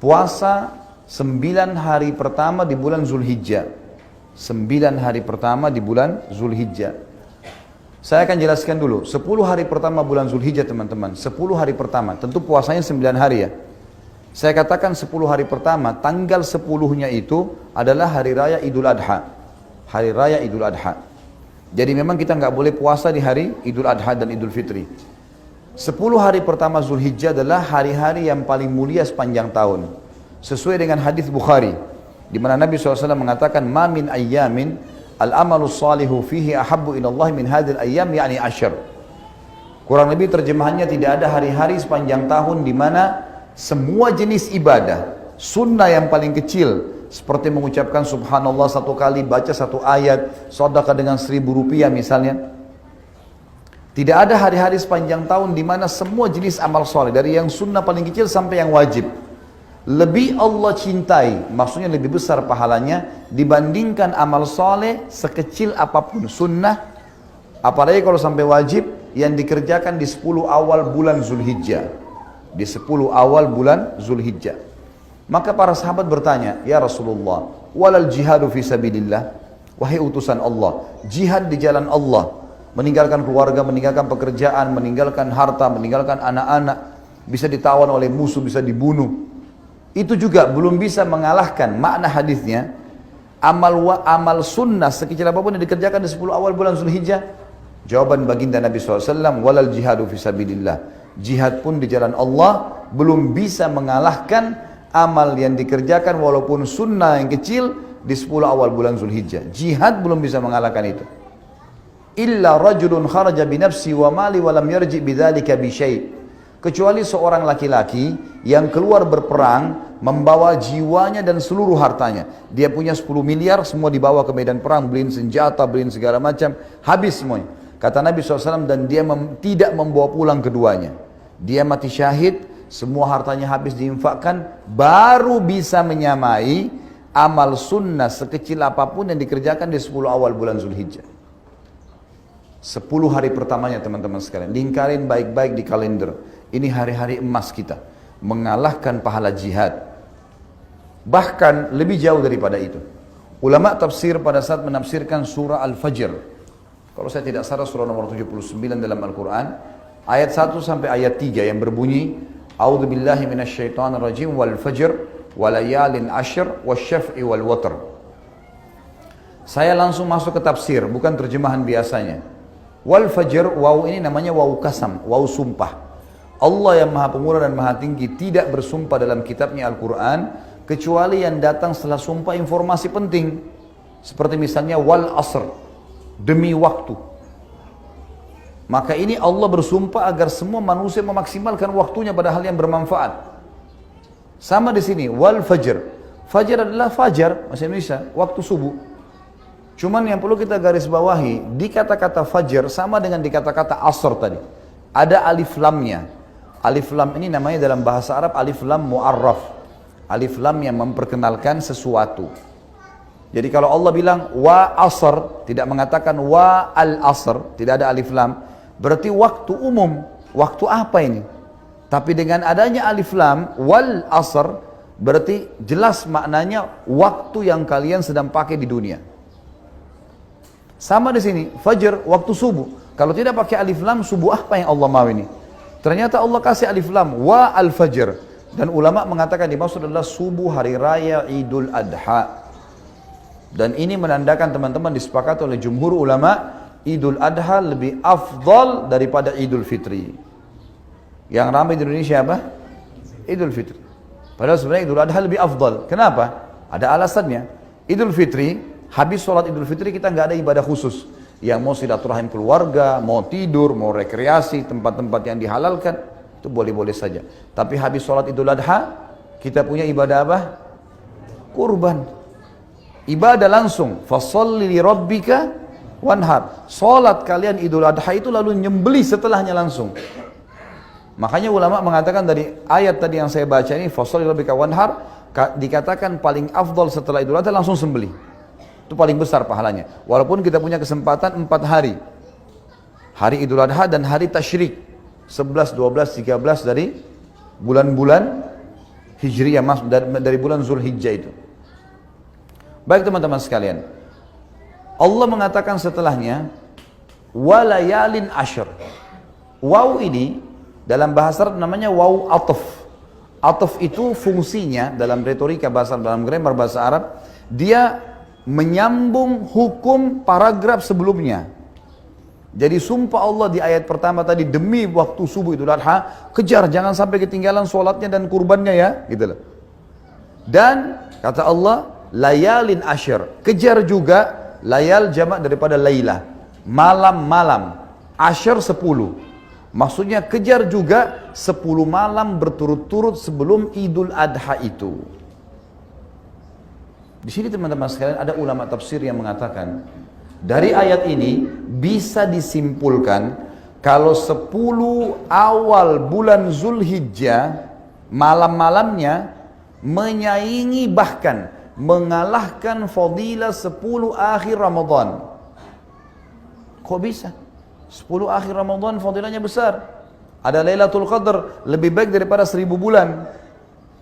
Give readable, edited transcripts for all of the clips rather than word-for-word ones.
puasa 9 hari pertama di bulan Zulhijjah. 9 hari pertama di bulan Zulhijjah. Saya akan jelaskan dulu, 10 hari pertama bulan Zulhijjah teman-teman, 10 hari pertama, tentu puasanya 9 hari ya. Saya katakan 10 hari pertama, tanggal 10-nya itu adalah hari raya Idul Adha. Hari raya Idul Adha. Jadi memang kita nggak boleh puasa di hari Idul Adha dan Idul Fitri. 10 hari pertama Zulhijjah adalah hari-hari yang paling mulia sepanjang tahun. Sesuai dengan hadis Bukhari, di mana Nabi SAW mengatakan, "Ma min ayyamin al-amalu salihu fihi ahabbu ilallah min hadil ayyam yakni asyr." Kurang lebih terjemahannya, tidak ada hari-hari sepanjang tahun di mana semua jenis ibadah, sunnah yang paling kecil, seperti mengucapkan subhanallah 1 kali, baca 1 ayat, sedekah dengan 1.000 rupiah misalnya. Tidak ada hari-hari sepanjang tahun di mana semua jenis amal soleh, dari yang sunnah paling kecil sampai yang wajib, lebih Allah cintai, maksudnya lebih besar pahalanya dibandingkan amal soleh sekecil apapun sunnah, apalagi kalau sampai wajib yang dikerjakan di 10 awal bulan Zulhijjah. Di 10 awal bulan Zulhijjah. Maka para sahabat bertanya, "Ya Rasulullah, walal jihadu fi sabilillah?" Wahai utusan Allah, jihad di jalan Allah, meninggalkan keluarga, meninggalkan pekerjaan, meninggalkan harta, meninggalkan anak-anak, bisa ditawan oleh musuh, bisa dibunuh. Itu juga belum bisa mengalahkan makna hadisnya. Amal sunnah sekecil apapun yang dikerjakan di 10 awal bulan Zulhijjah. Jawaban baginda Nabi SAW, walal jihadu fi sabilillah. Jihad pun di jalan Allah belum bisa mengalahkan amal yang dikerjakan walaupun sunnah yang kecil di 10 awal bulan Zulhijjah. Jihad belum bisa mengalahkan itu. Illa rajulun kharaja binafsi wa mali wa lam yarji bidzalika bi syai'. Kecuali seorang laki-laki yang keluar berperang membawa jiwanya dan seluruh hartanya. Dia punya 10 miliar, semua dibawa ke medan perang, beliin senjata, beliin segala macam, habis semuanya. Kata Nabi SAW, dan dia tidak membawa pulang keduanya. Dia mati syahid, semua hartanya habis diinfakkan, baru bisa menyamai amal sunnah sekecil apapun yang dikerjakan di 10 awal bulan Zulhijjah. 10 hari pertamanya teman-teman sekalian, lingkarin baik-baik di kalender. Ini hari-hari emas kita, mengalahkan pahala jihad. Bahkan lebih jauh daripada itu. Ulama tafsir pada saat menafsirkan surah Al-Fajr, kalau saya tidak salah surah nomor 79 dalam Al-Quran, ayat 1 sampai ayat 3 yang berbunyi, A'udzubillahi minasyaitonirrajim wal fajr walayalin ashr wasyaf'i wal watr. Saya langsung masuk ke tafsir, bukan terjemahan biasanya. Wal fajr, waw ini namanya waw kasam, waw sumpah. Allah yang maha pemurah dan maha tinggi tidak bersumpah dalam kitabnya Al-Quran kecuali yang datang setelah sumpah informasi penting. Seperti misalnya wal asr, demi waktu. Maka ini Allah bersumpah agar semua manusia memaksimalkan waktunya pada hal yang bermanfaat. Sama di sini, wal fajr. Fajar adalah fajar, bahasa Indonesia, waktu subuh. Cuman yang perlu kita garis bawahi, di kata-kata fajar sama dengan di kata-kata asr tadi. Ada alif lamnya. Alif lam ini namanya dalam bahasa Arab alif lam mu'arraf. Alif lam yang memperkenalkan sesuatu. Jadi kalau Allah bilang wa asr, tidak mengatakan wa al asr, tidak ada alif lam, berarti waktu umum. Waktu apa ini? Tapi dengan adanya alif lam wal asr, berarti jelas maknanya waktu yang kalian sedang pakai di dunia. Sama di sini, fajr, waktu subuh. Kalau tidak pakai alif lam, subuh apa yang Allah mau ini? Ternyata Allah kasih alif lam wa al fajr, dan ulama mengatakan dimaksud adalah subuh hari raya Idul Adha. Dan ini menandakan teman-teman disepakati oleh jumhur ulama, Idul Adha lebih afdal daripada Idul Fitri. Yang ramai di Indonesia apa? Idul Fitri. Padahal sebenarnya Idul Adha lebih afdal. Kenapa? Ada alasannya. Idul Fitri, habis sholat Idul Fitri kita nggak ada ibadah khusus. Yang mau silaturahim keluarga, mau tidur, mau rekreasi, tempat-tempat yang dihalalkan, itu boleh-boleh saja. Tapi habis sholat Idul Adha, kita punya ibadah apa? Kurban. Ibadah langsung. Fasholli li rabbika wanhar. Sholat kalian Idul Adha itu lalu nyembeli setelahnya langsung. Makanya ulama mengatakan dari ayat tadi yang saya baca ini, fasholli li rabbika wanhar, dikatakan paling afdal setelah Idul Adha langsung sembelih. Itu paling besar pahalanya. Walaupun kita punya kesempatan 4 hari. Hari Idul Adha dan hari Tasyrik. 11, 12, 13 dari bulan-bulan Hijriyah, dari bulan Zulhijjah itu. Baik teman-teman sekalian, Allah mengatakan setelahnya, walayalin ashr. Waw ini dalam bahasa Arab namanya waw ataf. Ataf itu fungsinya dalam retorika bahasa, dalam grammar bahasa Arab, dia menyambung hukum paragraf sebelumnya. Jadi sumpah Allah di ayat pertama tadi, demi waktu subuh Idul Adha, kejar jangan sampai ketinggalan sholatnya dan kurbannya ya, gitu loh. Dan kata Allah, layalin ashr, kejar juga. Layal jamak daripada laylah, malam-malam. Ashr 10, maksudnya kejar juga 10 malam berturut-turut sebelum Idul Adha itu. Di sini teman-teman sekalian ada ulama tafsir yang mengatakan, dari ayat ini bisa disimpulkan kalau 10 awal bulan Zulhijjah malam-malamnya menyaingi bahkan mengalahkan fadilah 10 akhir Ramadan. Kok bisa? 10 akhir Ramadan fadilahnya besar. Ada Lailatul Qadar lebih baik daripada 1000 bulan.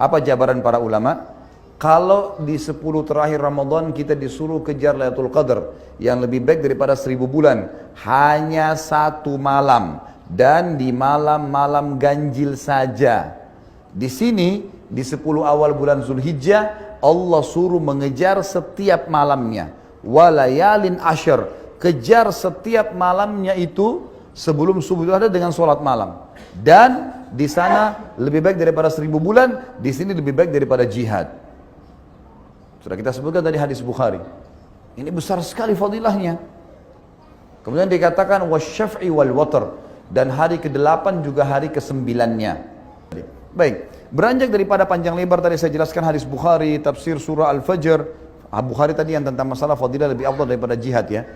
Apa jabaran para ulama? Kalau di 10 terakhir Ramadan kita disuruh kejar Lailatul Qadar yang lebih baik daripada 1000 bulan, hanya 1 malam dan di malam-malam ganjil saja. Di sini di 10 awal bulan Zulhijjah Allah suruh mengejar setiap malamnya. Walayalin ashr, kejar setiap malamnya itu sebelum subuh itu ada dengan sholat malam. Dan di sana lebih baik daripada 1000 bulan, di sini lebih baik daripada jihad. Sudah kita sebutkan tadi hadis Bukhari. Ini besar sekali fadilahnya. Kemudian dikatakan wasyaf'i wal watr, dan hari ke-8 juga hari ke-9-nya. Baik, beranjak daripada panjang lebar tadi saya jelaskan hadis Bukhari, tafsir surah Al-Fajr. Bukhari tadi yang tentang masalah fadilah lebih afdal daripada jihad ya.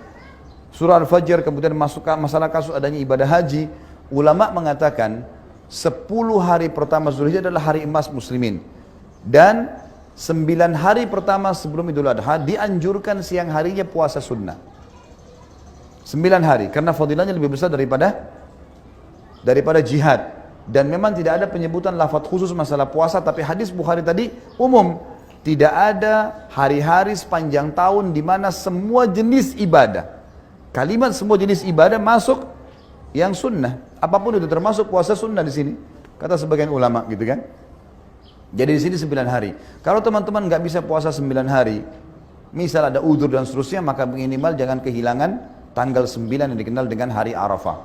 Surah Al-Fajr, kemudian masuk masalah kasus adanya ibadah haji. Ulama mengatakan 10 hari pertama Zulhijjah adalah hari emas muslimin. Dan 9 hari pertama sebelum Idul Adha dianjurkan siang harinya puasa sunnah. 9 hari, karena fadilahnya lebih besar daripada jihad. Dan memang tidak ada penyebutan lafaz khusus masalah puasa, tapi hadis Bukhari tadi umum. Tidak ada hari-hari sepanjang tahun di mana semua jenis ibadah, kalimat semua jenis ibadah masuk yang sunnah. Apapun itu termasuk puasa sunnah di sini, kata sebagian ulama gitu kan. Jadi di sini 9 hari. Kalau teman-teman nggak bisa puasa 9 hari, misal ada udzur dan seterusnya, maka minimal jangan kehilangan tanggal 9 yang dikenal dengan hari Arafah.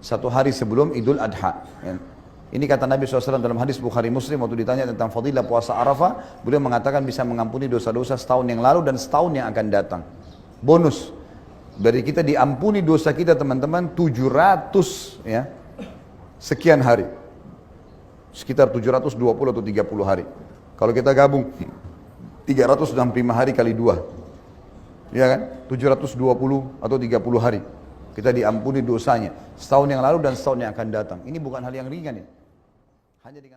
1 hari sebelum Idul Adha. Ini kata Nabi SAW dalam hadis Bukhari Muslim waktu ditanya tentang fadilah puasa Arafah, beliau mengatakan bisa mengampuni dosa-dosa setahun yang lalu dan setahun yang akan datang. Bonus dari kita diampuni dosa kita teman-teman 700 ya sekian hari, sekitar 720 atau 30 hari. Kalau kita gabung 365 hari kali 2, ya kan, 720 atau 30 hari kita diampuni dosanya setahun yang lalu dan setahun yang akan datang. Ini bukan hal yang ringan ya. Hanya dengan